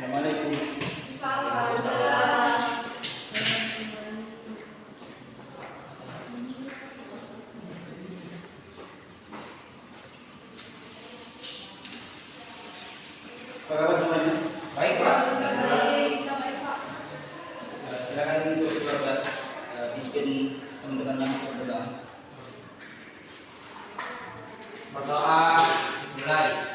Assalamualaikum. Apa kabar semuanya? Baik, Pak. Silakan untuk kelas pimpin teman-teman yang berdoa. Berdoa mulai.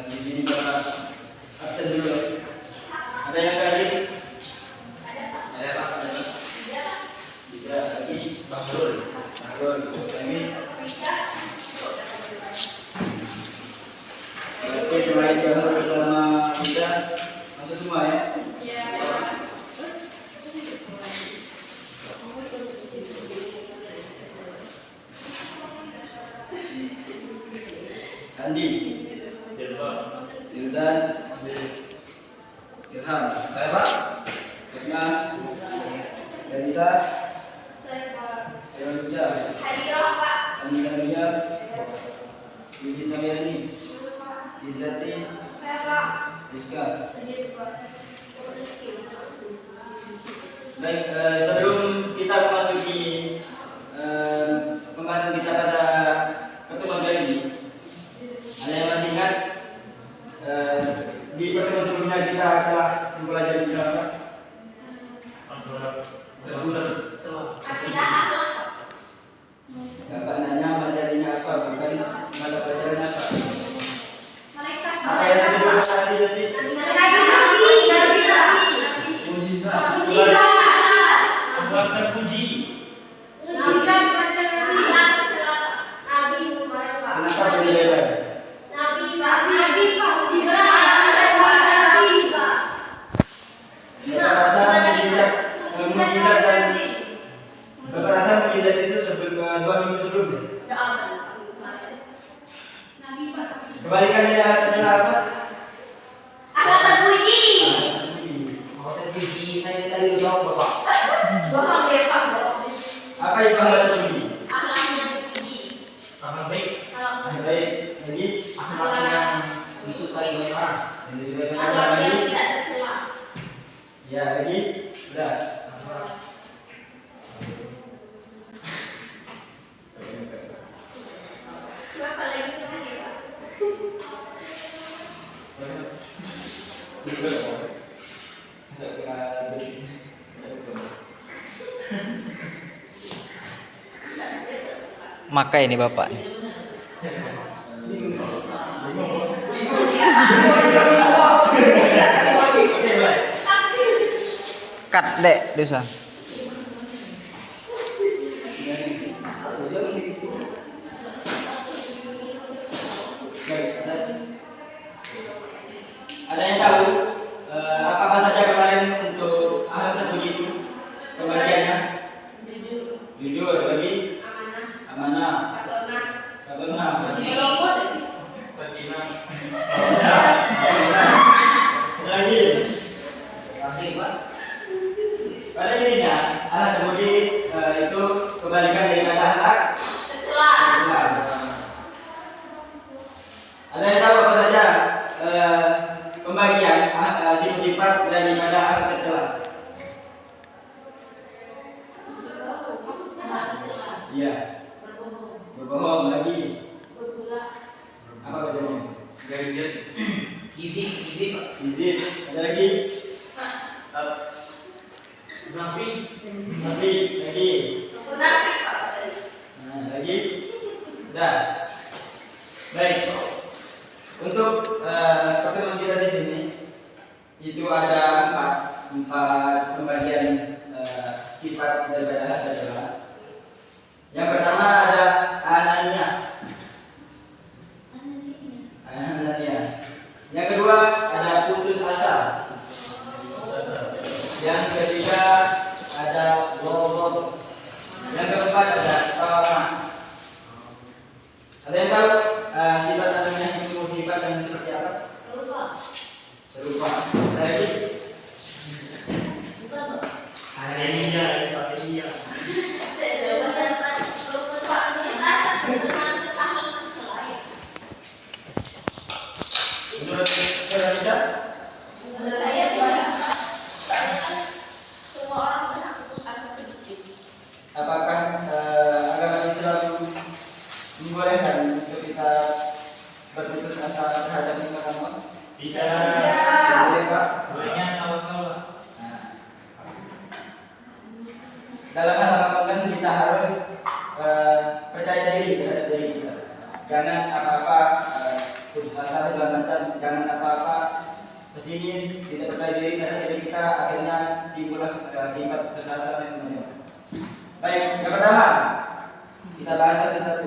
Di sini Bapak absen dulu ya. Ada yang tadi? Ada Pak. Tidak lagi. Bagus. Ini. Oke, selain bahas bersama kita masuk semua ya. Andi. Ildan, Ilham, saya Pak. Irna, Darisa, saya Pak. Irja, Hadirah Pak. Anissa Ria, Yudi Tamiani, Izzati, saya Pak. Rizka. Baik, sebelum kita memasuki pembahasan kita pada pertemuan kali ini, ada yang masih ingat? Di pertemuan sebelumnya kita telah mempelajari berapa? Bapak nanya materinya apa, bukan mata pelajarannya apa? Apa yang disebut tadi? Terpuji. Kenapa berbeda? Bapak rasa mujizat itu sebelum 2 minggu sebelumnya. Kebalikannya adalah apa? Akan terpuji. Terpuji. Saya tadi jawab Bapak. Bohong ya Pak. Apa itu hal terpuji? Akhlaknya terpuji. Akhlak baik. Baik. Jadi akhlak yang disukai oleh orang. Yang disukai oleh orang Akhlak yang ini. tidak tercela. Ya, lagi. Sudah. Bapak lagi senang ya Pak. Maka ini Bapak. Cut dek, dosa. Ada yang tahu apa saja kemarin untuk hal terpuji itu pembagiannya? Jujur, lagi amanah, amanah, lagi pada intinya hal terpuji itu kebalikan daripada akhlak Tercela. Ada yang tahu apa saja pembagian sifat daripada akhlak tercela? Iya. Berbohong lagi. Apa bacanya? Izin. Ada lagi? Munafik. Lagi. Munafik Pak tadi. Nah, lagi. Dah. Baik. Untuk pertemuan kita di sini itu ada empat pembagian sifat daripada hal tercela. Yang pertama ada anania. membolehkan untuk kita berputus asa terhadap kamu? Tidak. Boleh Pak? Bolehnya tahu-tahu. Nah, dalam hal apapun kan kita harus percaya diri terhadap diri kita. Jangan apa-apa putus asa segala macam, jangan apa-apa pesimis, tidak percaya diri terhadap diri kita, akhirnya timbullah sifat putus asa dan sebagainya. Baik, yang pertama kita bahas satu-satu.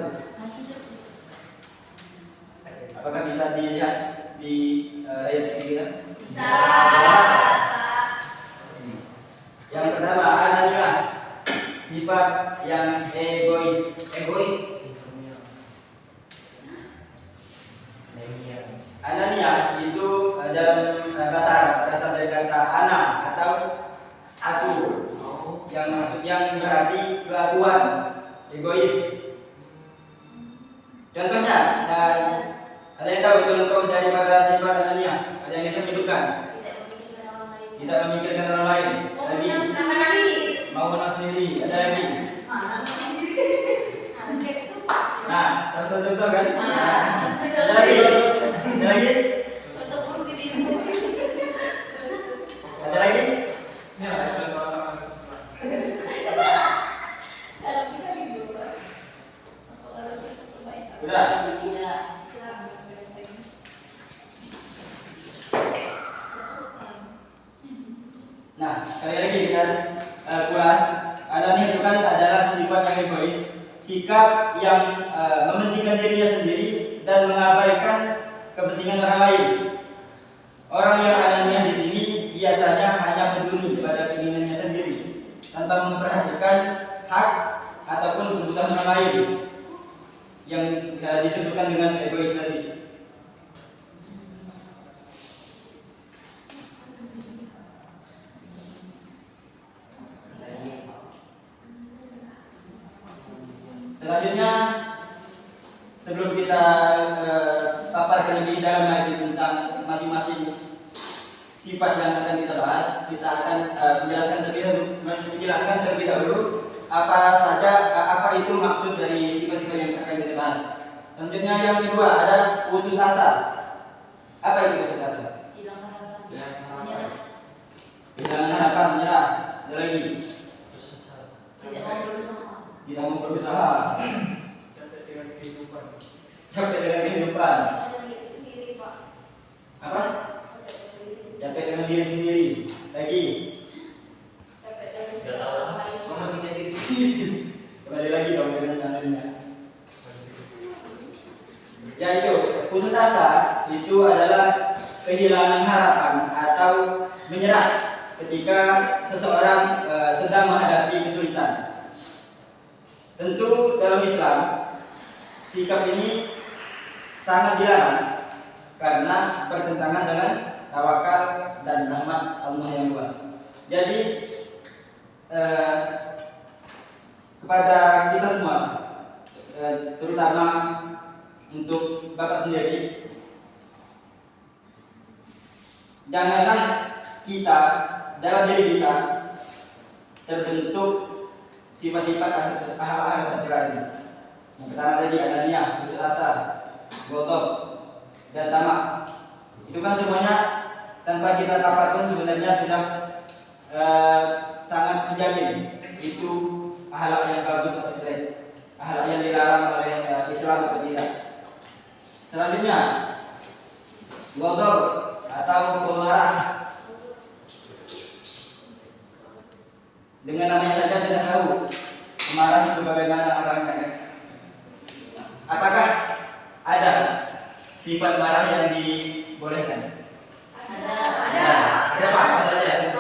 Apakah bisa dilihat di layar TV kita? Bisa. Pak. Yang pertama adalah sifat yang egois. Anania itu dalam bahasa Arab berasal dari kata ana atau aku, yang berarti keakuan, egois. Contohnya, ada yang tahu contoh daripada sifat Anania? Ada yang bisa menunjukkan? Tidak memikirkan orang lain. Lagi Sama Nabi. mau menang sendiri. Ada lagi. Nah, salah satu contoh kan? Ada lagi. Ada lagi. Ada lagi. Sudah. Nah, sekali lagi kita kulas. Anania itu kan adalah sifat yang egois, sikap yang mementingkan dirinya sendiri dan mengabaikan kepentingan orang lain. Orang yang anania di sini biasanya hanya peduli pada keinginannya sendiri tanpa memperhatikan hak ataupun kebutuhan orang lain yang disebutkan dengan egois tadi. Selanjutnya, sebelum kita paparkan lebih dalam lagi tentang masing-masing sifat yang akan kita bahas, kita akan menjelaskan terlebih dahulu apa itu maksud dari sifat-sifat yang akan kita bahas. Selanjutnya yang kedua ada putus asa. Apa itu putus asa? Kehilangan harapan, menyerah. Ada lagi. Tidak mau berusaha. Capek dengan kehidupan. Apa? Capek dengan diri sendiri. Lagi. Mementingkan diri sendiri. Kembali lagi dong dengan anehnya. Ya itu, putus asa itu adalah kehilangan harapan atau menyerah ketika seseorang sedang menghadapi kesulitan. Tentu dalam Islam sikap ini sangat dilarang karena bertentangan dengan tawakal dan rahmat Allah yang luas. Jadi kepada kita semua, terutama untuk Bapak sendiri, janganlah kita dalam diri kita terbentuk sifat-sifat ahal-ahal ini. Yang pertama tadi anania, putus asa, gotob, dan tamak. Itu kan semuanya tanpa kita paparkan sebenarnya sudah sangat menjamin itu ahal yang bagus atau tidak, ahal yang dilarang oleh Islam atau tidak. Selanjutnya, gotob atau pemarah. Dengan namanya saja sudah tahu pemarah itu bagaimana orangnya. Apakah ada sifat marah yang dibolehkan? Ada. Ada apa saja?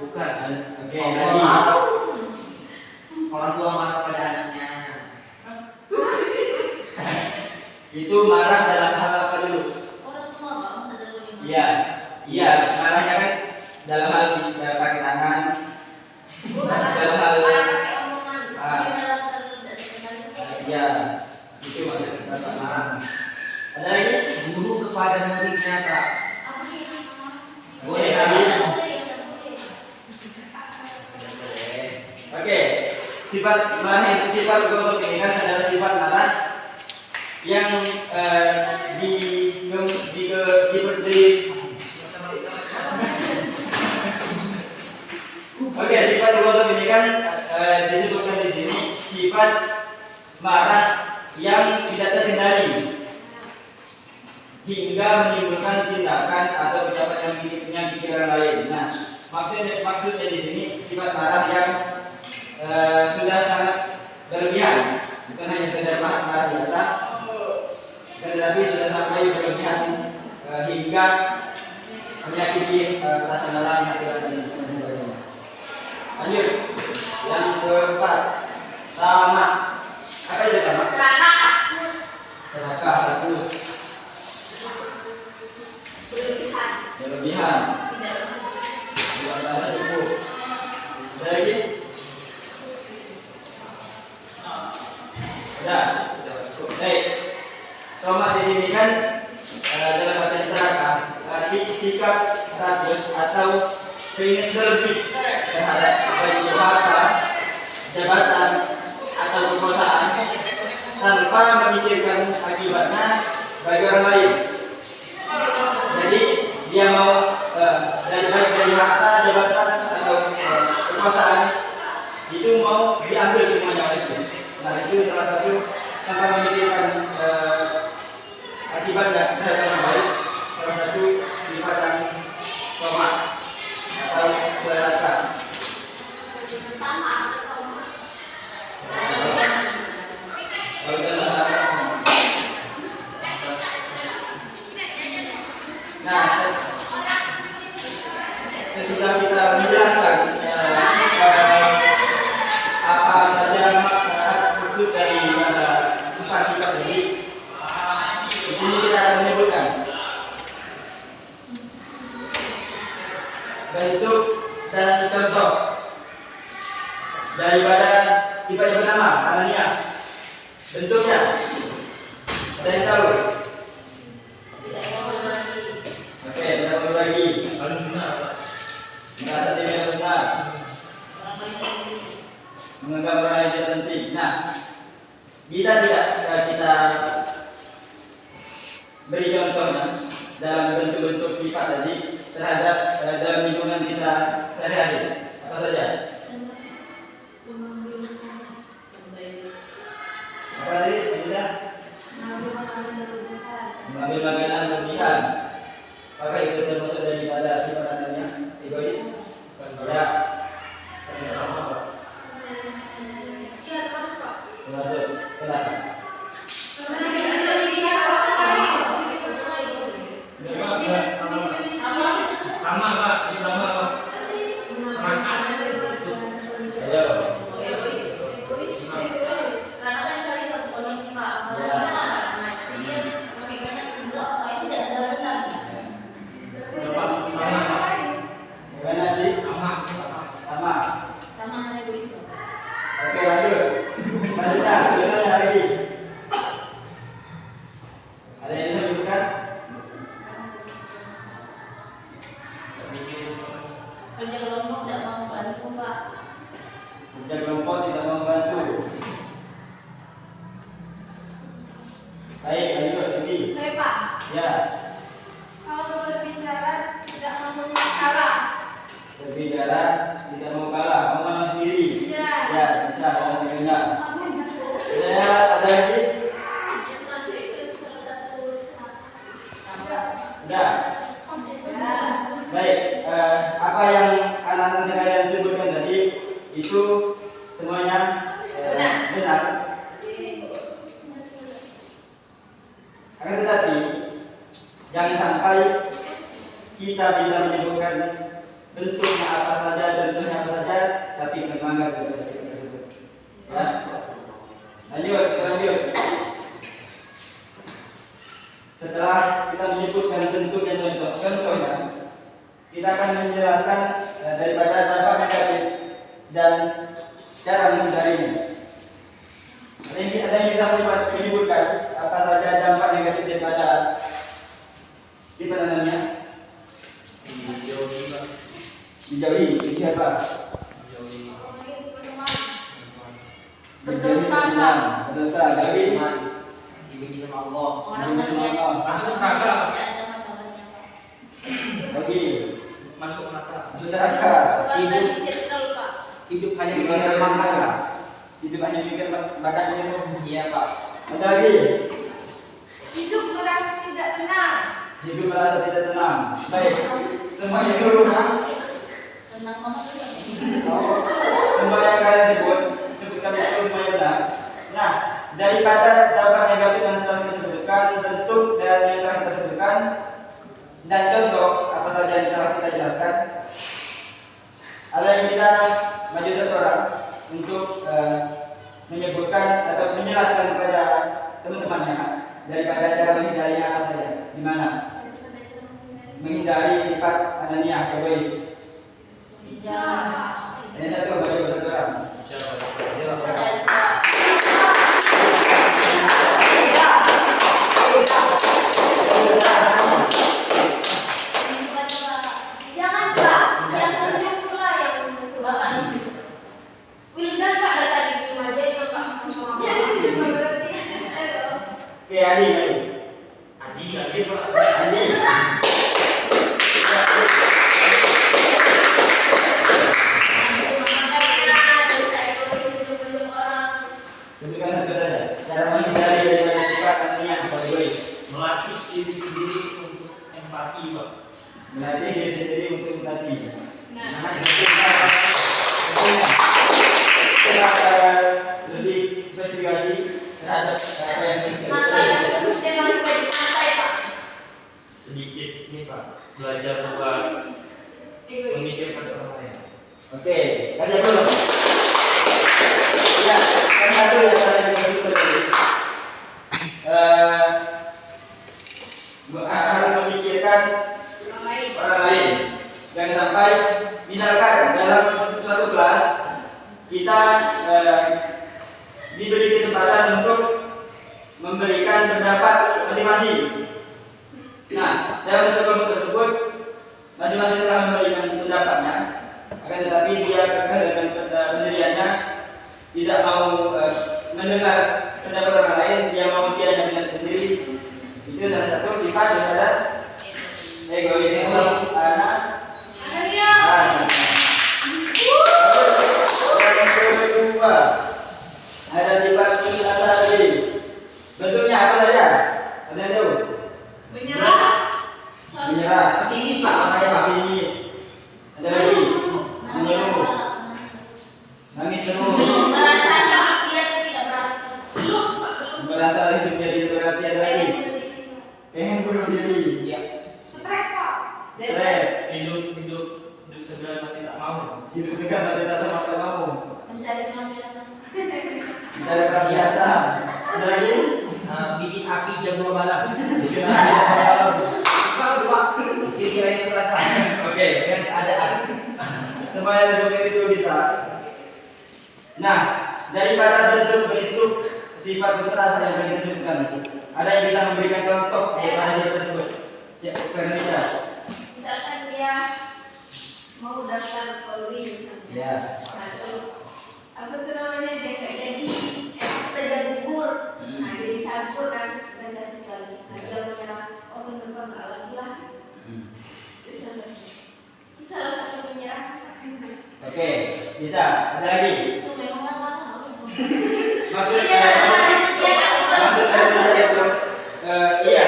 Bukan. Oke, tadi Orang tua marah pada anaknya. itu marah dalam hal apa dulu? Iya, marahnya kan dalam hal pakai tangan, dalam hal ya itu maksud Bapak marah. Ada lagi? Guru kepada muridnya, Pak. Boleh lagi? Oke, sifat gotok ini kan adalah sifat marah yang Oke, sifat gotok ini kan disebutkan di sini sifat marah yang tidak terkendali hingga menimbulkan tindakan atau ucapan yang menyakiti orang lain. Nah, maksudnya di sini sifat marah yang sudah sangat berlebihan, bukan hanya sekedar marah biasa, tetapi sudah sampai berlebihan hingga menyakiti perasaan orang, hati orang dan sebagainya. Lanjut, yang keempat, sama. Apa itu sama? Serakah, hapus. Berlebihan. Tidak merasa cukup. Ada lagi? Sudah. Baik. Tomat di sini kan dalam artian serakah, arti sikap rakus atau keinginan berlebih terhadap baik harta, jabatan atau kekuasaan tanpa memikirkan akibatnya bagi orang lain. Jadi dia mau dari harta, jabatan atau kekuasaan itu mau diambil semuanya oleh dia. Nah, itu salah satu tanpa memikirkan akibatnya terhadap orang lain, salah satu sifat yang tomat atau serakah. Nah, setelah kita menjelaskan apa saja maksud dari empat sifat ini, di sini kita akan menyebutkan bentuk dan contoh daripada sifat yang pertama, anania. Bentuknya, ada yang tahu? Oke, tidak perlu lagi. Merasa tidak benar, menganggap orang lain tidak penting. Nah, bisa tidak kita beri contohnya dalam bentuk-bentuk sifat tadi terhadap dalam lingkungan kita sehari-hari? Apa saja? Apa tadi? Bisa? Mengambil makanan berlebihan. Apakah itu termasuk daripada sifat anania, egois? Ya. Termasuk. Kenapa? Sama Pak, sama Pak. Semangat. Ayo. Gimana Di? Sama. Oke, lanjut. Selanjutnya, contohnya lagi. Ada yang bisa menyebutkan? Kerja kelompok tidak mau bantu, Pak. Kerja kelompok tidak membantu. Baik, lanjut lagi. Saya, Pak. Ya, Kalau berbicara tidak mau bicara. berbicara tidak mau kalah, mau menang sendiri. Iya. Ya, bisa ada sendirinya. Ya, ada lagi? Udah. Baik, apa yang anak-anak sekalian sebutkan tadi itu semuanya benar. Akan tetapi jangan sampai kita bisa menyebutkan bentuknya apa saja, contohnya apa saja, tapi menganggap kepada sifat tersebut. Ya. Lanjut, kita lanjut. Setelah kita menyebutkan bentuk dan contohnya, kita akan menjelaskan daripada dampak negatif dan cara menghindarinya. Ada yang bisa menyebutkan apa saja dampak negatif daripada sifat anania? Dijauhi, siapa? senang, berdosa. Lagi Dibenci sama Allah. Orang melihat Masuk neraka. tidak ada martabatnya, Pak. lagi Masuk neraka. masuk neraka. Bukan di circle, Pak. Hidup hanya memikirkan makan, Pak. Hidup hanya mikir makan minum. Iya, Pak. Ada lagi Hidup merasa tidak tenang. hidup merasa tidak tenang. Baik, semua itu Tenang banget juga. semua yang kalian sebutkan itu semuanya benar. Nah, daripada dampak negatif yang setelah kita sebutkan, bentuk dan yang telah kita sebutkan, dan contoh apa saja yang telah kita jelaskan, ada yang bisa maju satu orang untuk menyebutkan atau menjelaskan kepada teman-temannya daripada cara menghindarinya apa saja, di mana menghindari sifat ananiah egois. Bicara. Yang satu maju satu orang. Jangan, Pak. Yang tunjuk pula yang Bapak ini. Wildan, Pak, dari tadi diem aja itu, Pak. Berarti. Oke, Adi. Adi Pak. Adi. Sebutkan satu saja. Cara menghindari daripada sifat ananiah atau egois. Melatih diri sendiri untuk empati Pak. Melatih diri sendiri untuk empati. Nah, Tentunya kita lebih spesifikasi terhadap apa yang kita makanya jangan bersantai, Pak. Sedikit nih Pak. Belajar buat Egois. memikirkan orang lain. Oke, kasih dulu. Ya, kan satu yang saya sebutkan tadi. Harus memikirkan orang lain. Jangan sampai misalkan dalam suatu kelas kita diberi kesempatan untuk memberikan pendapat masing-masing. Nah, dalam satu kelompok tersebut masing-masing telah memberikan pendapatnya, akan tetapi dia kekeh dengan pendiriannya, tidak mau mendengar pendapat orang lain, dia mau dia yang benar sendiri. Itu salah satu sifat daripada egois. Yang kedua, ada sifat asa diri. Bentuknya apa saja? Ada yang tahu? Menyerah. Menyerah, Pesimis, Pak, makanya, Pak. pesimis. Ada lagi, mengeluh, nangis terus, Merasa sakit dia tidak berarti. Belum, Pak, belum. merasa hidupnya tidak berarti. Ada lagi, pengen bunuh diri, Iya. Stres, Pak. stres, Hidup segala mati tak mau. hidup segan tapi tak sama tak mau, Mencari pelampiasan. tidak ada biasa. Ada lagi, Bikin api jam 2 malam. Oke, Sama tuh, Pak. Kira-kira yang terasa. Yang keadaan. semua yang seperti itu bisa. Nah, daripada bentuk-bentuk sifat berterasa yang tadi kita sebutkan, ada yang bisa memberikan contoh daripada sifat tersebut. Siapa yang tidak? Misalkan dia mau daftar Polri misalnya. Ya. Nah, terus apa tuh namanya dia nggak jadi sepeda gugur. Nah, jadi campur kan dan kasih lagi. Nah, dia menyerah. Oh, tahun depan nggak lagi lah. Itu contohnya. Itu salah satu menyerah. Oke, bisa. Ada lagi? Itu memang apa? Maksudnya saya itu iya,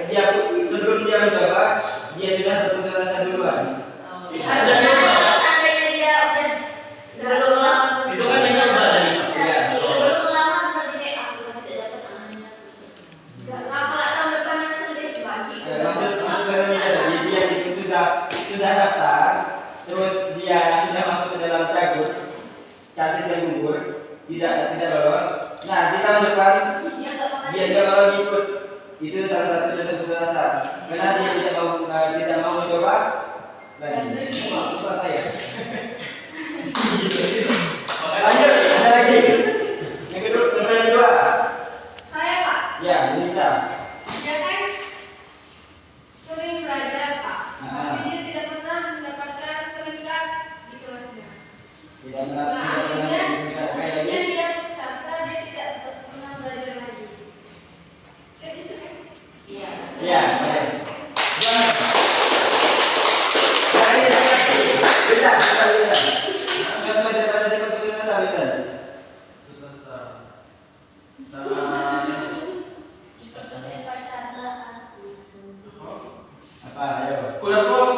dia sebelum dia mencoba, dia sudah berputus asa duluan. Harusnya kalau seandainya dia udah sebelum Itu kan yang nyoba tadi. Iya. sebelum lama bisa jadi aku pasti tidak dapat namanya. Nggak kalau tahun depan yang sedih bagi. Maksud dia tadi dia itu sudah daftar, terus dia sudah masuk ke dalam cagup, kasis yang gugur, tidak lolos. Nah, di tahun depan dia tidak mau ikut. Itu salah satu contoh putus asa. Karena dia tidak mau mencoba lagi. Ustaz saya. Lanjut, ada lagi. Yang kedua. Saya, Pak. Ya, Nita. Dia kan sering belajar, Pak. Ah. Tapi dia tidak pernah mendapatkan peringkat di kelasnya. Tidak pernah Nah, akhirnya kayak lagi. dia putus asa, dia tidak Apa? Ayo. Udah suara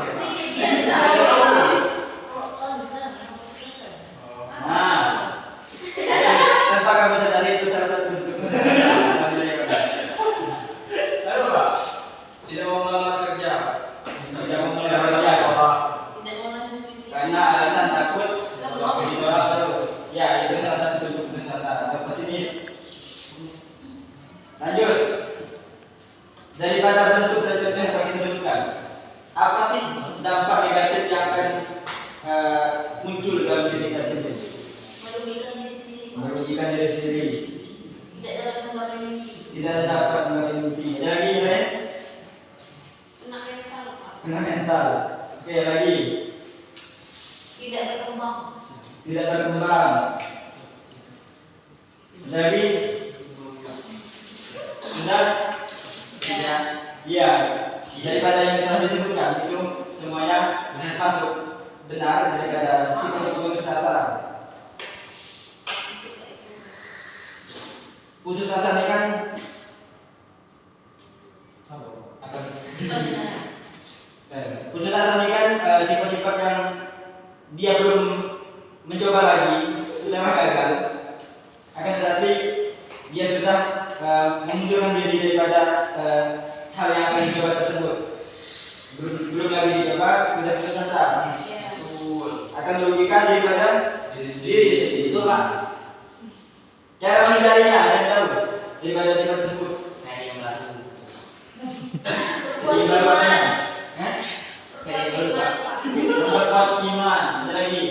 ya? Nah, tanpa kamu sadari itu salah satu bentuk Lalu Pak, tidak mau melamar kerja. tidak mau melamar kerja karena alasan takut ditolak terus. Ya, itu salah satu bentuk kesasar atau pesimis. Lanjut. Daripada bentuk dan contoh yang tadi kita sebutkan, apa sih dampak negatif yang akan muncul dalam diri kita sendiri? Merugikan diri sendiri. Tidak dapat menggapai mimpi. Ada lagi yang lain? Kena mental. Oke, lagi. Tidak berkembang. Tidak berkembang. Ada lagi? Sudah? Tidak. Iya. Daripada yang telah disebutkan itu semuanya masuk benar daripada sifat-sifat putus asa. Putus asa ini kan putus asa ini kan sifat-sifat yang dia belum mencoba lagi, sudah gagal. Akan tetapi dia sudah mengundurkan diri daripada hal yang akan dicoba tersebut. Belum lagi dicoba, sudah putus asa. Akan merugikan daripada diri sendiri. Itu Pak. Cara menghindarinya ada yang tahu daripada sifat tersebut. Memperkuat iman. Ada lagi.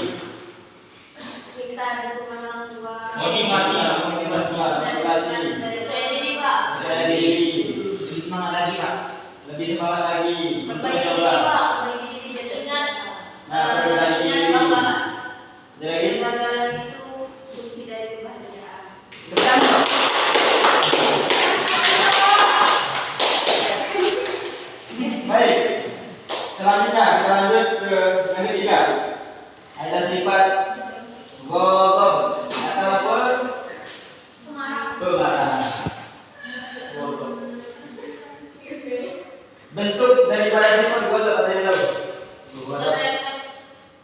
Motivasi. Percaya diri. Lebih semangat lagi Pak. Lebih semangat lagi. Perbaiki diri, Mencoba. Pak. Perbaiki diri. Ingat, Perbaiki ingat diri. bahwa Ada lagi. kegagalan itu kunci dari kebahagiaan. Tekan. Baik. Selanjutnya kita lanjut ke yang ketiga. Ada sifat ghadab atau apa? Pemarah. Bentuk daripada sifat ghadab apa yang tahu?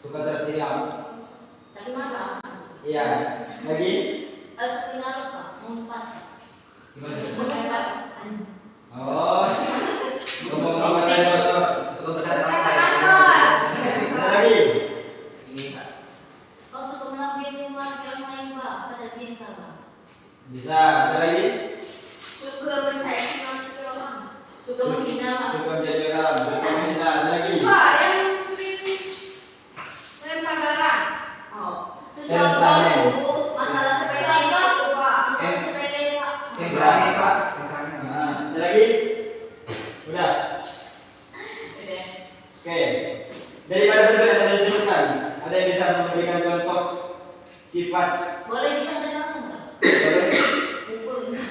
Suka tertiam. Iya. Lagi? Gimana? Oh. Ngomong-ngomong saya bosor. Suka berkata kasar. Ada lagi? Ini Pak. Bisa. Ada lagi? Suka mencaci maki orang. Suka jadi orang. Suka menghina. Ada lagi? Pak, yang sering lempar barang. Masalah sepeda itu, Pak. Yang berani Pak. Nah, ada lagi? Udah. Oke. Daripada bentuk yang tadi disebutkan, ada yang bisa memberikan contoh sifat Boleh dicontoh langsung nggak? boleh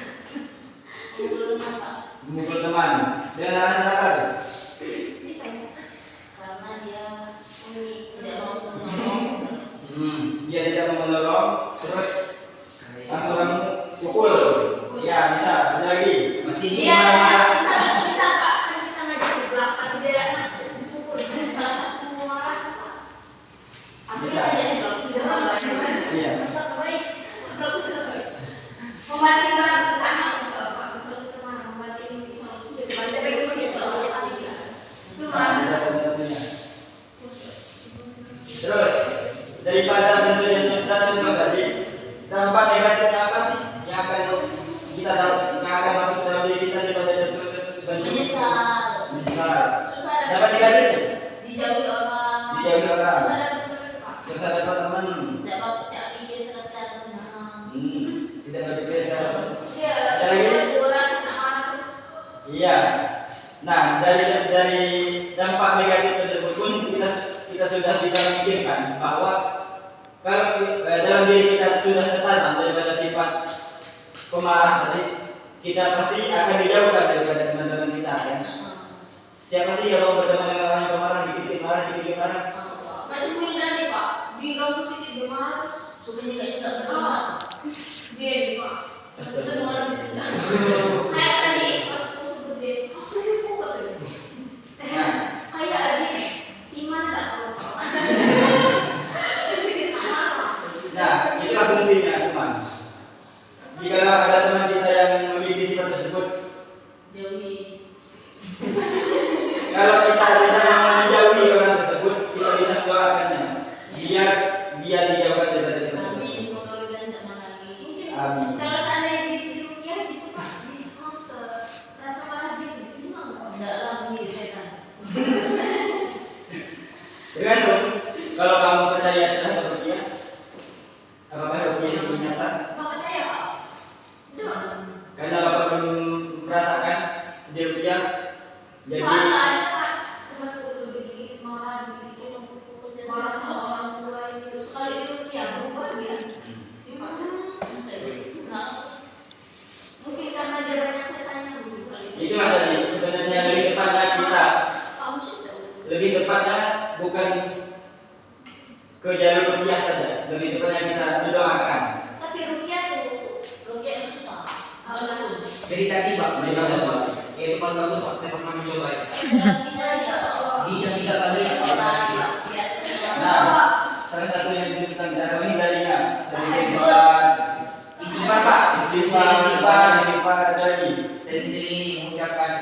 Belum apa? memukul teman dengan alasan apa tuh? Bisa. Karena dia tidak mau menolong. Dia tidak mau menolong, terus langsung pukul. Ya bisa. Ada lagi? Berarti Dia dia bisa Pak. Kan kita ngajak ke belakang jarak pukul. Salah satu marah Pak. Bisa. Iya. Membantu anak suka Pak. Misalnya teman membantu ini misalnya kita bagus itu. Itu Nah, marah. bisa satu-satunya. Terus daripada bentuk yang contoh tadi, dampak negatifnya apa sih yang akan kita dapat, yang akan masuk dalam diri kita daripada bentuk Menyesal. menyesal? Susah Dapat negatif, dijauhi orang. dijauhi orang, Susah dapat teman Pak. susah dapat teman, Tidak pikir serta tenang. tidak berpikir secara Iya, Ada lagi? rasa nak marah terus. iya. Nah, dari dampak negatif tersebut pun kita sudah bisa memikirkan bahwa kalau dalam diri kita sudah tertanam daripada sifat pemarah tadi, kita pasti akan dijauhkan daripada teman-teman kita ya. Siapa sih yang mau berteman dengan orang yang pemarah, dikit-dikit marah? Macam Wildan nih Pak, diganggu sedikit dia marah terus. Suka juga berteman. Dia nih Pak. Semua orang disini. Kayak tadi pas aku sebut dia, aku kok katanya. Kayak adik iman tak kalau. Nah, itulah fungsinya teman. Jika ada teman kita yang memiliki sifat tersebut, Jauhi. kalau kita mau menjauhi orang tersebut, kita bisa doakannya biar dijauhkan daripada sifat tersebut. Amin, semoga Wildan tak marah lagi. Amin. Kalau seandainya di rupiah gitu Pak, diskons ke rasa marah dia di sini nggak? Enggak lah, mungkin setan. Tergantung. Kalau kamu percaya terhadap rupiah, apakah rupiah itu nyata? Bapak percaya Pak? Udah. Karena bapak belum merasakan di rupiah, jadi Soalnya Pak, cuma butuh dikit marah, dikit fokus dan marah sama orang tua itu sekali di rupiah berubah dia. Mungkin karena dia banyak setannya berubah. itulah tadi sebenarnya lebih tepatnya kita Kamu sudah. lebih tepatnya bukan ke jalur rupiah saja, lebih tepatnya kita mendoakan. Tapi rupiah itu suka. Apa bagus? Meditasi Pak, meditasi Pak. Itu paling bagus Pak, saya pernah mencoba ya. Tidak kali meditasi. Nah, salah satu yang disebutkan cara menghindarinya dari istighfar, Istighfar Pak, istighfar, ada lagi sering-sering mengucapkan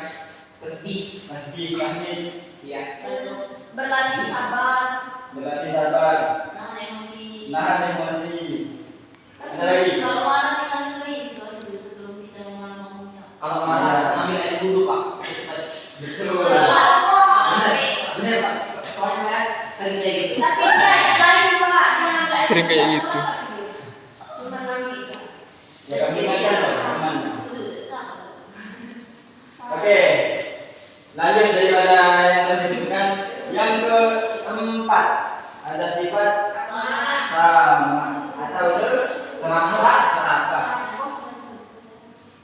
tasbih. tasbih, tahmid, Ya. Berlatih sabar, berlatih sabar, nahan emosi. nahan emosi. Ada lagi? Kalau marah kita tulis sebelum kita mengucap. Kalau marah ambil air wudhu Pak. Betul. Benar Pak. Soalnya saya sering kayak gitu. Tapi lain Pak, jangan ambil air Sering kayak wudhu. gitu. Cuma ngambil. Ya kami akan teman. Wudhu sah. Oke, lanjut daripada yang tadi disebutkan. Yang keempat ada sifat ramah atau serakah.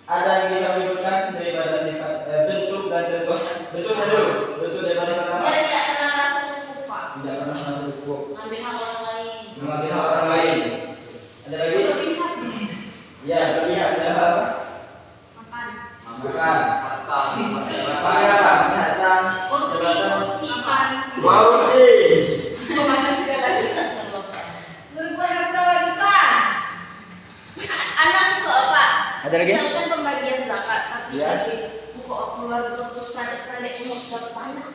Ada yang bisa menyebutkan daripada sifat bentuk dan contohnya. Bentuknya dulu. Bentuk daripada sifat ramah. Dia tidak pernah rasa cukup Pak. Tidak pernah merasa cukup. Ngambil hak orang lain. Mengambil hak orang lain. Ada lagi? Berlebihan. Ya, terlihat ada apa? Makan. Makan. Pakai apa? Binatang. Korupsi. Makan. Korupsi. Memakan segala sesuatu. Berbuat harta warisan. Anak suka Pak. Ada lagi? Misalkan pembagian zakat, tapi Ya. buku keluarga terus pendek-pendek umur dapat banyak.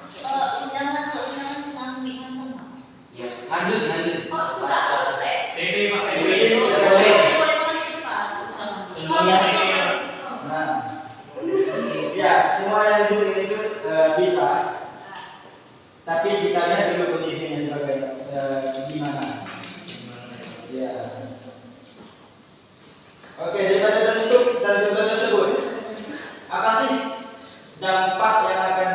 Undangan ngambil. Ya, lanjut. Oh, itu udah selesai. PP Pak. Boleh makan itu Pak. Iya, iya. Nah, ya semua yang disebut itu bisa. Tapi kita lihat dulu kondisinya sebagai gimana. Ya. Oke, daripada bentuk dan contoh tersebut, apa sih dampak yang akan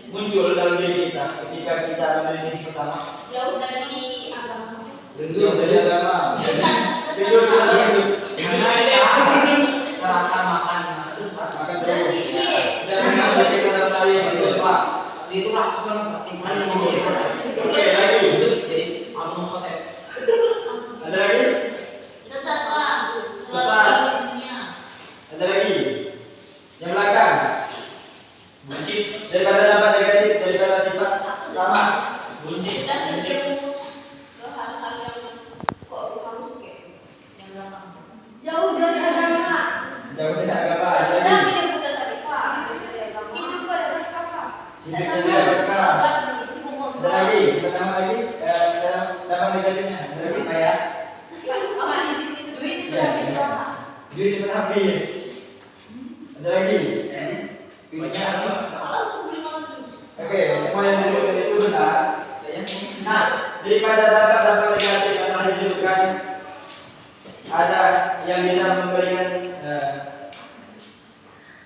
muncul dalam diri kita ketika kita memiliki sifat pertama? Jauh dari agama. Jauh dari agama. Tidur kita hidup. Serahkan makan. Makan Dan terus. ini Jangan mengambil kata lain. Betul Pak. Itu lakukan timbangan yang biasa. Oke, lagi. Jadi abang hotel. Ada lagi? sesat Pak. Sesat. Dunia. Ada lagi? Yang belakang. Buncit. Daripada dampak negatif daripada sifat pertama. Buncit. Udah terjerumus ke hal-hal yang kok harus kayak yang belakang. Jauh dari agama. Jauh dari agama. Ada Sudah lagi? hidup bukan dari Pak. Hidup pada berkah Pak. Hidup yang tidak berkah. Ada lagi? Sifat pertama lagi? Dampak negatifnya. Ada lagi? Kayak Duit juga habis Pak. Duit cepat habis. Ada lagi? Banyak habis. Aku beli makan terus. Oke, semua yang disebutkan itu benar. Nah, daripada dampak-dampak negatif yang telah disebutkan, ada yang bisa memberikan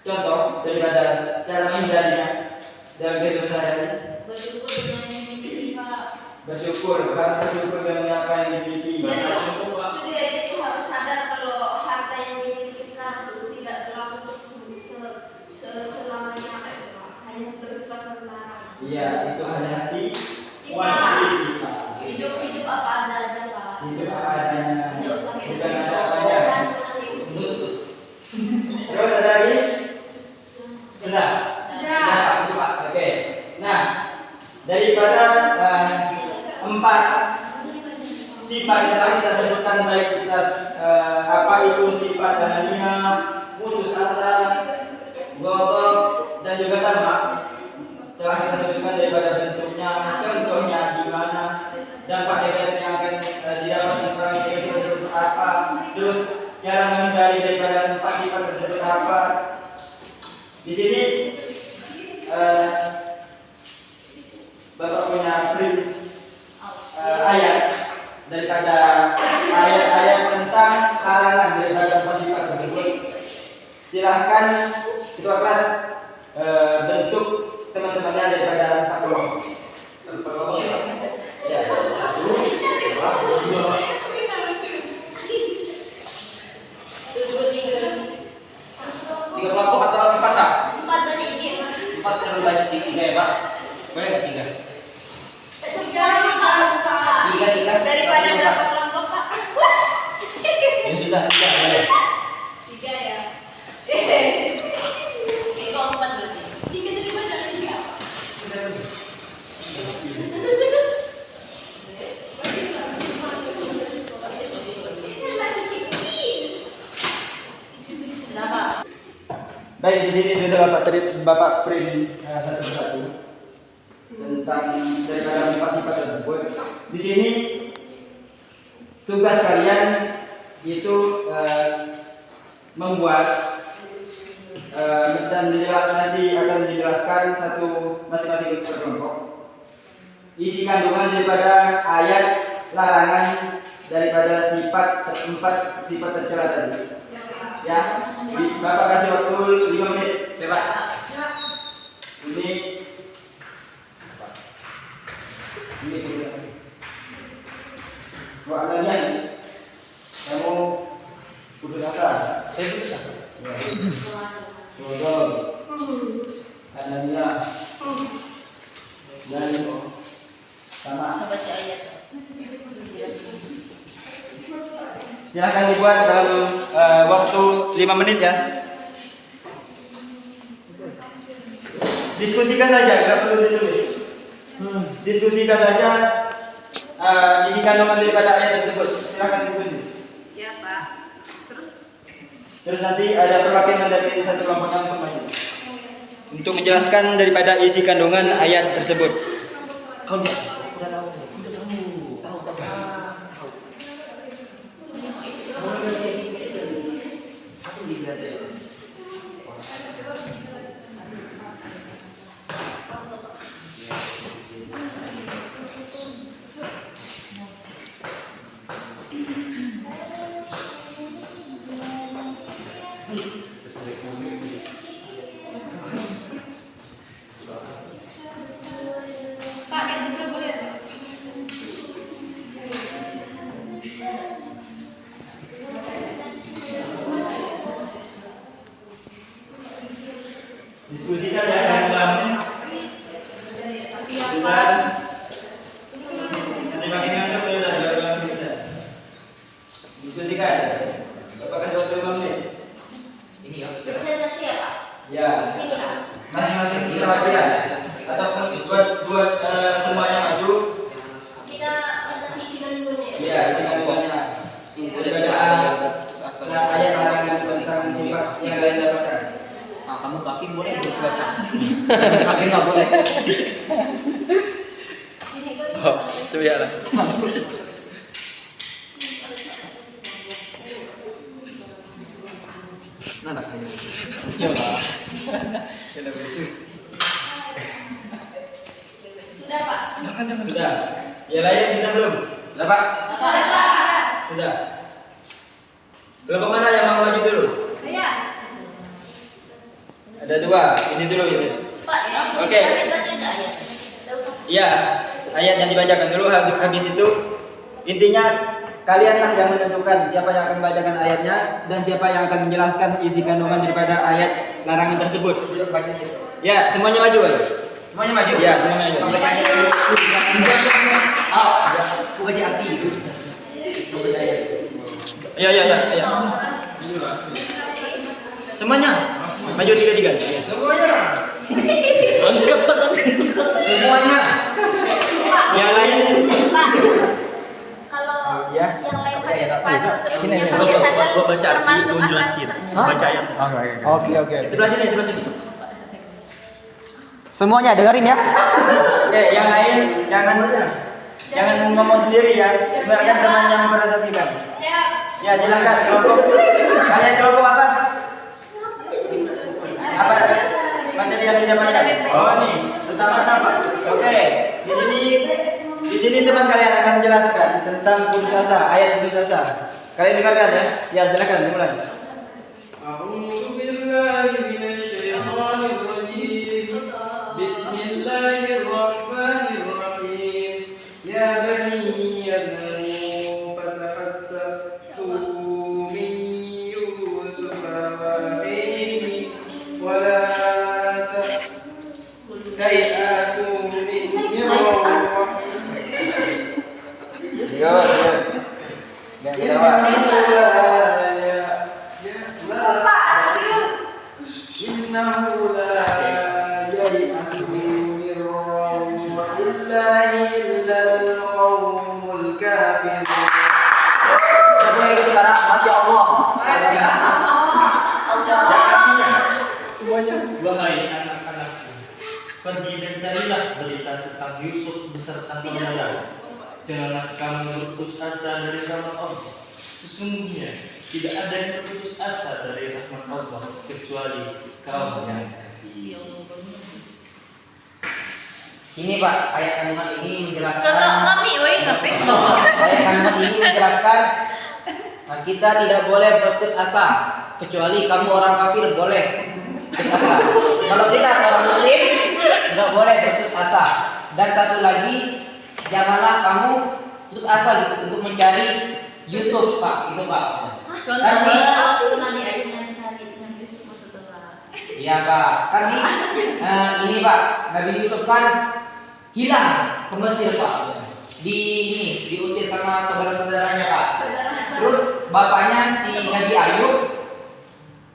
contoh daripada cara menghindarinya dalam kehidupan sehari-hari. Bersyukur dengan yang dimiliki Pak. Bersyukur, harus bersyukur dengan apa yang dimiliki. Sudah itu harus sadar kalau harta yang dimiliki sekarang itu tidak berlaku terus selamanya Pak. Hanya bersifat sementara. Iya, itu hanya hati Iya. wanita. Hidup apa ada aja Pak. Hidup apa adanya. Tidak sifat yang tadi kita sebutkan, baik kita apa itu sifat anania, putus asa, ghadab, dan juga tamak, telah kita sebutkan daripada bentuknya, contohnya gimana, dampak negatif yang akan didapatkan orang itu seperti apa, terus cara menghindari daripada empat sifat tersebut apa. Di sini Bapak punya print ayat daripada ayat-ayat tentang larangan daripada empat sifat tersebut. Silahkan ketua kelas bentuk teman-temannya daripada empat kelompok. Ya. Tiga kelompok atau empat tak? 4 banding 5. 4 terlalu banyak sih, 3 ya Pak? Boleh nggak 3? Tiga. Daripada berapa kelompok Pak? Ya sudah, ya, boleh. 3 ya. Kok 4 berarti? 3 dari mana siapa? Kenapa? Baik, di sini sudah Bapak print satu persatu tentang daripada empat sifat tersebut. Di sini tugas kalian itu membuat dan nanti akan dijelaskan satu masing-masing kelompok isi kandungan daripada ayat larangan daripada empat sifat tercela tadi. Ya, Bapak kasih waktu 5 menit. Siapa? Ini Wah, kalian kamu putus asa. Saya putus asa. Bodoh. Anania. Dan sama. Baca ayat. Silahkan dibuat dalam waktu 5 menit ya. Diskusikan saja, nggak perlu ditulis. Diskusikan saja isi kandungan daripada ayat tersebut. Silahkan diskusi. Ya Pak. Terus nanti ada perwakilan dari satu kelompoknya untuk maju untuk menjelaskan daripada isi kandungan ayat tersebut. Kau udah tahu. Aku dijelasin. Pak, yang buka boleh Pak? Diskusikan ya dalam sudah nanti makin ngantuk sudah. Diskusikan. Bapak kasih waktu 5 menit. Ini ya. Presentasi ya Pak? Ya. Sini Pak. Masing-masing perwakilan atau buat semuanya maju. Kita presentasi dengan dulunya ya? Iya, isi kandungannya. Daripada ayat larangan tentang sifat yang kalian dapatkan. Ah, kamu kaki boleh dijelasin. Kaki nggak boleh. Sini Pak. Oh, coba ya lah. Nah, nak aja. Sudah Pak. Sudah. Ya lain sudah belum? Sudah Pak. Sudah Pak. Sudah. Kelompok mana yang mau maju dulu? Iya. Ada 2. Ini dulu ini. Pak, langsung Oke. baca aja ayat. Iya, ayat yang dibacakan dulu. Habis itu intinya kalianlah yang menentukan siapa yang akan membacakan ayatnya dan siapa yang akan menjelaskan isi kandungan daripada ayat larangan tersebut. Ya, semuanya maju aja. Semuanya maju. Ya, semuanya maju. Kau baca ayat dulu. Oh, aku baca arti itu. Kau baca ayat. Ya. Semuanya maju 3-3. Semuanya. Angkat tangan. Semuanya. Yang lain Pak. Kalau Sini, sini. Gua baca, termasuk gua jelasin. akhlak. Baca ayat. Oke, oke. Sebelah sini, sebelah sini. Semuanya dengerin ya. Oke, yang lain jangan ngomong sendiri ya. Biarkan teman yang mempresentasikan. Siap. Ya, silakan kelompok. Kalian kelompok apa? Apa materi yang dijabarkan? Oh, nih tentang apa? Oke, di sini teman kalian akan menjelaskan tentang putus asa, ayat putus asa. Kalian dengarkan ya. Ya, silakan dimulai. أعوذ بالله من الشيطان الرجيم بسم الله الرحمن الرحيم يا بني آدم فتحسسوا من يوسف وأخيه ولا تيأسوا من روح Yo, dan jawab. Pak, serius. إنه لا ييأس من روح الله إلا القوم الكافرون. Masya Allah. Wahai anak-anakku, pergi dan carilah berita tentang Yusuf beserta saudara. Janganlah kamu berputus asa dari rahmat Allah. Sesungguhnya tidak ada yang berputus asa dari rahmat Allah kecuali kaum yang kafir. Ini Pak, ayat kalimat ini menjelaskan. Kalau mami, woi, sampai. Ayat kalimat ini menjelaskan kita tidak boleh berputus asa kecuali kamu orang kafir boleh berputus asa. Kalau kita seorang muslim nggak boleh berputus asa. Dan satu lagi, janganlah kamu putus asa gitu untuk mencari Yusuf Pak, itu Pak. Contohnya aku nanti dengan Yusuf setelah. Iya Pak, kan ini Pak, Nabi Yusuf kan hilang ke Mesir Pak. Diusir sama saudara-saudaranya Pak. Terus bapaknya si Nabi Ayub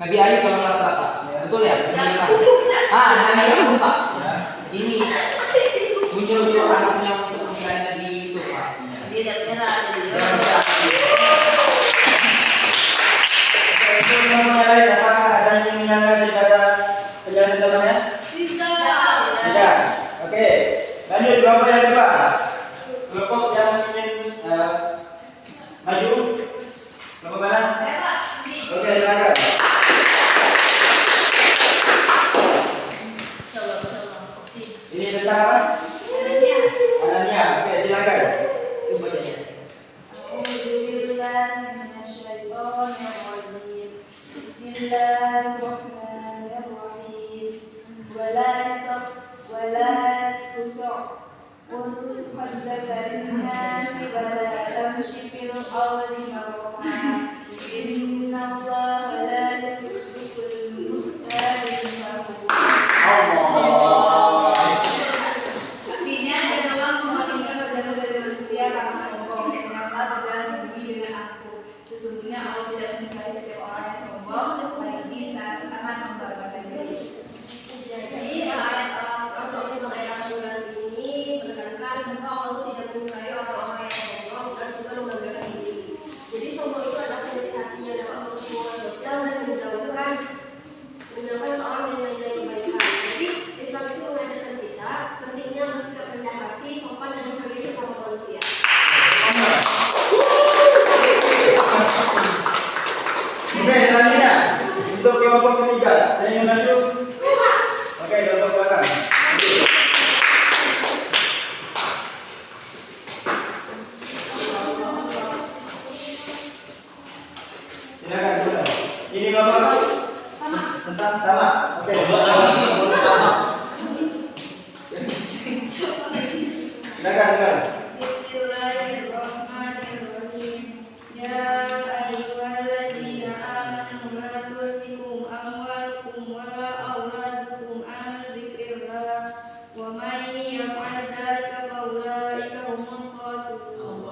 kalau nggak salah Pak, betul ya? Ini Pak. Nabi Ayub Pak. Ini muncul anaknya untuk mencari Nabi Yusuf Pak. Dia tidak menyerah. Apakah ada yang menyangka daripada penjelasan temannya? Tidak. Oke. Lanjut kelompok yang kedua. Kelompok yang ingin maju. Kelompok mana? Oke, silakan. Ini tentang apa? Anania. Oke, silakan. Bismillahirrahmanirrahim. Wala tusok kun haddatsal nasi wala tamshi fil ardi marha. Innallaha la yuhibbul muhtalin fakhur. Allah. Artinya janganlah memalingkan wajahmu dari manusia karena sombong. Janganlah berjalan tinggi dengan aku. Sesungguhnya Allah tidak menyukai setiap orang yang sombong, apalagi saat akan membanggakan diri. Jadi ayat untuk ayat 18 ini menekankan bahwa Allah tidak menyukai orang-orang yang sombong dan suka membanggakan diri. Jadi sombong itu adalah penyakit hati yang dapat merusak hubungan sosial dan menjauhkan seorang dari nilai kebaikan. Jadi Islam itu mengajarkan kita pentingnya bersikap rendah hati, sopan dan menghargai sesama manusia. Oke, selanjutnya untuk kelompok ketiga, saya ingin maju. Oke, kelompok belakang. Silakan dulu. Ini kelompok apa? Tentang tamak. Oke. Silakan. Bismillahirrahmanirrahim. Ya ayyuhalladzina amanu la tulhikum amwalukum wala auladukum an dzikrillah wa man yaf'al dzalika fa ulaika humul khasirun.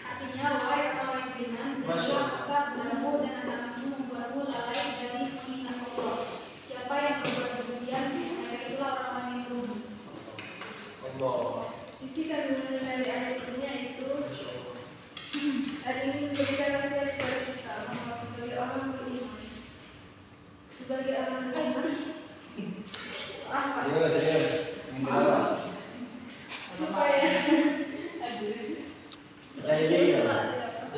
Artinya, wahai orang yang beriman, janganlah kamu dan anak-anakmu membuatmu lalai dari mengingat Allah. Siapa yang berbuat demikian, mereka itulah orang-orang yang merugi. Allah. dan ini menjadikan nasihat kepada kita bahwa sebagai orang beriman, sebagai orang beriman, supaya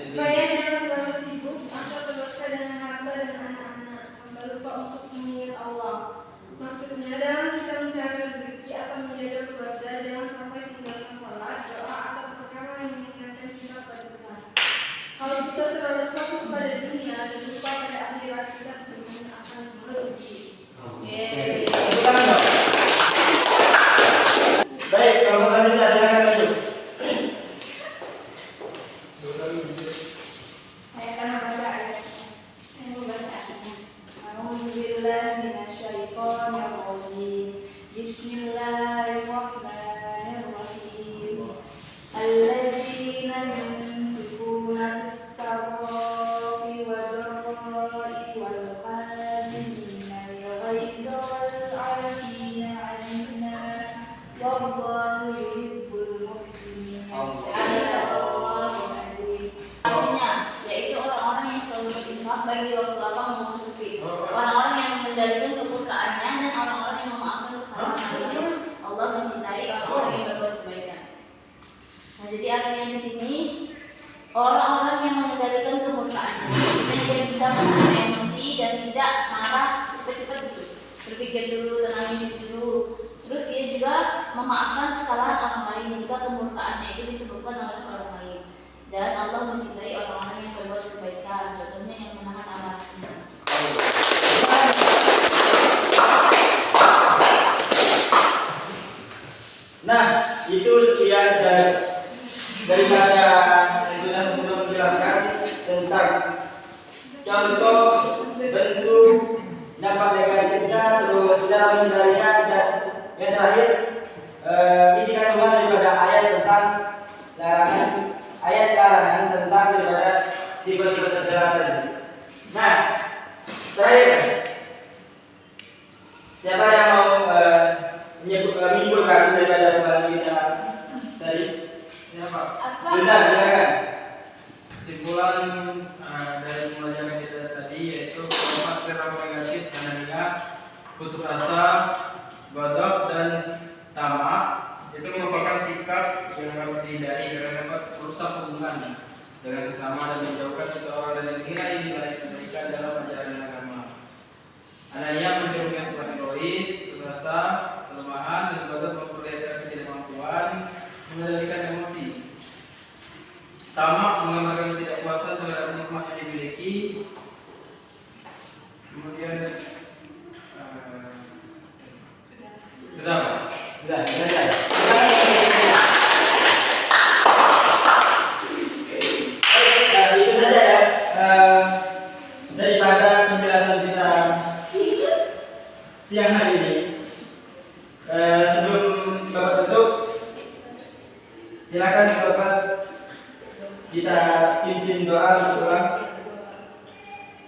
supaya jangan terlalu sibuk atau tergoda dengan harta dan anak-anak sampai lupa untuk mengingat Allah. Maksudnya dalam kita mencari rezeki atau menjaga keluarga, jangan sampai tinggalkan sholat, doa atau perkara yang mengingatkan kita pada Tuhan. Kalau kita terlalu fokus pada dunia dan lupa pada akhirat, kita sebenarnya akan merugi. Tepuk tangan dong. Baik, kelompok selanjutnya silakan maju. Saya akan membaca ayat. Saya membaca ayatnya. A'udzubillahi minasyaitonirrajim. Bismillahirrahmanirrahim. Alladzina yunfiquna fis-sarra'i wad-dharra'i wal qazimina al-ghaiza wal 'afina 'anil nas. Wallahu yuhibbul muhsinin. Artinya, yaitu orang-orang yang selalu berinfak bagi waktu lapang maupun sepi, orang-orang yang mengendalikan kemurkaannya dan orang-orang yang memaafkan kesalahan orang lain. Allah mencintai orang-orang yang berbuat kebaikan. Nah, jadi artinya di sini orang-orang yang mengendalikan kemurkaannya, dan dia bisa menahan emosi dan tidak marah cepat-cepat gitu. Berpikir dulu, tenangin diri dulu. Terus dia juga memaafkan kesalahan orang lain jika kemurkaannya itu disebabkan oleh orang lain. Dan Allah mencintai orang-orang yang berbuat kebaikan, contohnya yang menahan amarahnya. Nah, itu sekian daripada untuk menjelaskan tentang contoh bentuk dampak negatifnya, terus cara menghindarinya, dan yang terakhir isi kandungan daripada ayat tentang larangan, ayat larangan tentang daripada sifat-sifat tercela tadi. Nah, terakhir, siapa yang mau menyimpulkan daripada pembahasan kita tadi? Ya Pak. Bunda, silakan. Kesimpulan dari pembelajaran kita tadi yaitu empat perilaku negatif anania, putus asa, godok, dan tamak itu merupakan sikap yang dapat dihindari karena dapat merusak hubungan dengan sesama dan menjauhkan seseorang dari nilai-nilai kebaikan dalam ajaran agama. Anania mencerminkan sifat egois, putus asa, kelemahan, dan godok memperlihatkan ketidakmampuan mengendalikan emosi. Tamak menggambarkan ketidakpuasan terhadap nikmat yang dimiliki. Kemudian sudah Pak? Sudah. Itu saja ya daripada penjelasan kita siang hari ini. Sebelum Bapak tutup, silakan Bapak kita pimpin doa untuk pulang.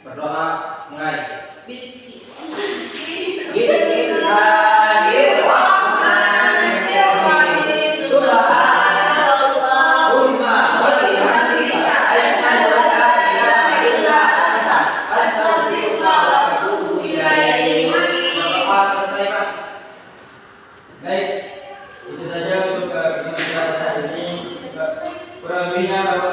Berdoa mulai. Bismillahirrahmanirrahim. Subhanallahumma wa bihamdika asyhadu an la ilaha illa anta astaghfiruka wa atubu ilaik. Selesai Pak. Baik, itu saja untuk pertemuan kita hari ini. Kurang lebihnya Bapak